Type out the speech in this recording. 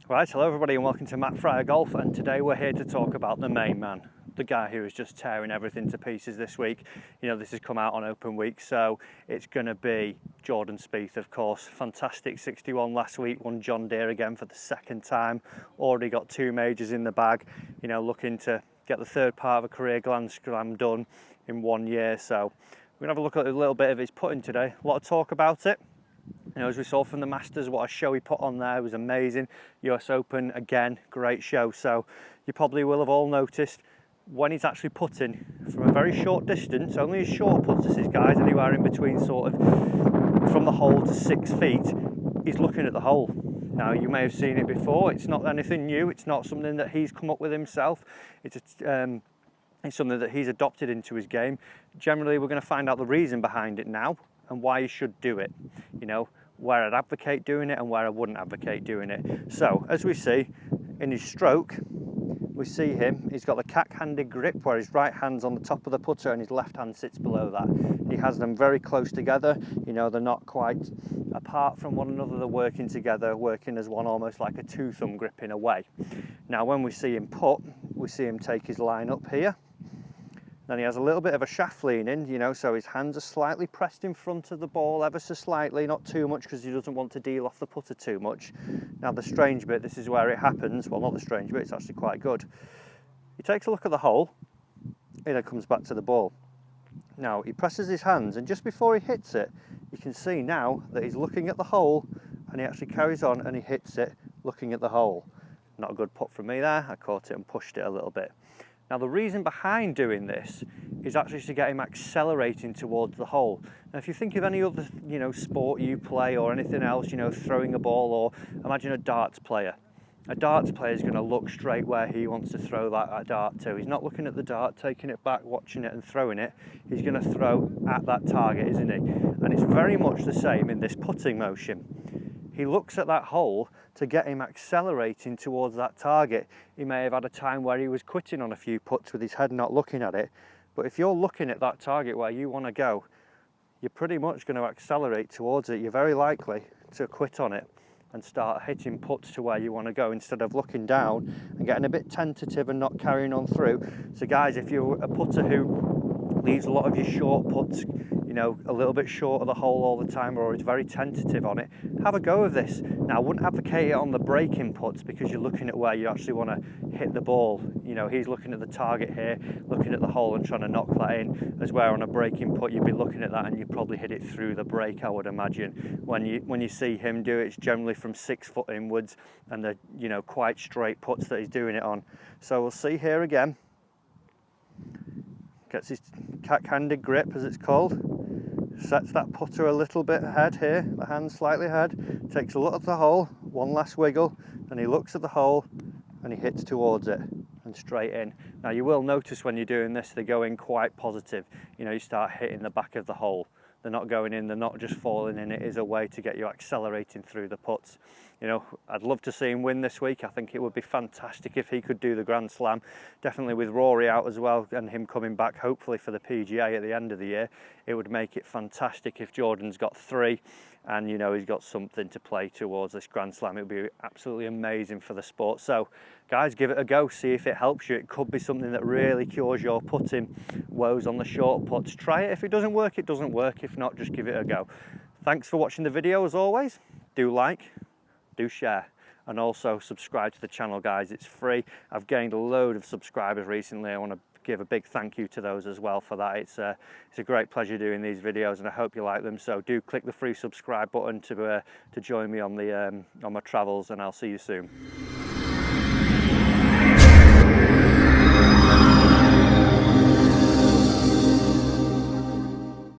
Right, hello everybody and welcome to Matt Fryer Golf, and today we're here to talk about the main man, the guy who is just tearing everything to pieces this week. You know, this has come out on open week, so it's going to be Jordan Spieth, of course. Fantastic 61 last week, won John Deere again for the second time, already got 2 majors in the bag, you know, looking to get the third part of a career Grand Slam done in 1 year. So we're going to have a look at a little bit of his putting today, a lot of talk about it. You know, as we saw from the Masters, what a show he put on there was amazing. US Open, again, great show. So you probably will have all noticed when he's actually putting from a very short distance, only a short putt, this is guys, anywhere in between sort of from the hole to 6 feet, he's looking at the hole. Now, you may have seen it before. It's not anything new. It's not something that he's come up with himself. It's something that he's adopted into his game. Generally, we're going to find out the reason behind it now and why you should do it. You know, where I'd advocate doing it and where I wouldn't advocate doing it. So, as we see in his stroke, we see him, he's got the cack-handed grip where his right hand's on the top of the putter and his left hand sits below that. He has them very close together, you know, they're not quite apart from one another, they're working together, working as one, almost like a 2-thumb grip in a way. Now, when we see him putt, we see him take his line up here. Then he has a little bit of a shaft leaning, you know, so his hands are slightly pressed in front of the ball, ever so slightly, not too much because he doesn't want to deal off the putter too much. Now the strange bit, this is where it happens, well, not the strange bit, it's actually quite good. He takes a look at the hole, and then comes back to the ball. Now he presses his hands, and just before he hits it, you can see now that he's looking at the hole, and he actually carries on and he hits it looking at the hole. Not a good putt from me there, I caught it and pushed it a little bit. Now the reason behind doing this is actually to get him accelerating towards the hole. Now if you think of any other, you know, sport you play or anything else, you know, throwing a ball, or imagine a darts player. A darts player is going to look straight where he wants to throw that dart to. He's not looking at the dart, taking it back, watching it and throwing it. He's going to throw at that target, isn't he? And it's very much the same in this putting motion. He looks at that hole to get him accelerating towards that target. He may have had a time where he was quitting on a few putts with his head not looking at it, but if you're looking at that target where you want to go, you're pretty much going to accelerate towards it. You're very likely to quit on it and start hitting putts to where you want to go instead of looking down and getting a bit tentative and not carrying on through. So guys, if you're a putter who leaves a lot of your short putts, you know, a little bit short of the hole all the time, or is very tentative on it, have a go of this. Now, I wouldn't advocate it on the breaking putts because you're looking at where you actually want to hit the ball. You know, he's looking at the target here, looking at the hole and trying to knock that in, as where on a breaking putt you'd be looking at that and you'd probably hit it through the break, I would imagine. When you see him do it, it's generally from 6 foot inwards, and the, you know, quite straight putts that he's doing it on. So we'll see here again. Gets his cack-handed grip, as it's called. Sets that putter a little bit ahead here, the hand slightly ahead, takes a look at the hole, one last wiggle, and he looks at the hole and he hits towards it and straight in. Now you will notice when you're doing this, they go in quite positive. You know, you start hitting the back of the hole. They're not going in, they're not just falling in. It is a way to get you accelerating through the putts. You know, I'd love to see him win this week. I think it would be fantastic if he could do the Grand Slam. Definitely with Rory out as well and him coming back hopefully for the PGA at the end of the year. It would make it fantastic if Jordan's got 3 and, you know, he's got something to play towards this Grand Slam. It would be absolutely amazing for the sport. So guys, give it a go, see if it helps you. It could be something that really cures your putting woes on the short putts. Try it. If it doesn't work, it doesn't work. If not, just give it a go. Thanks for watching the video as always. Do like, do share, and also subscribe to the channel, guys. It's free. I've gained a load of subscribers recently. I want to give a big thank you to those as well for that. It's a great pleasure doing these videos, and I hope you like them. So do click the free subscribe button to join me on the on my travels, and I'll see you soon.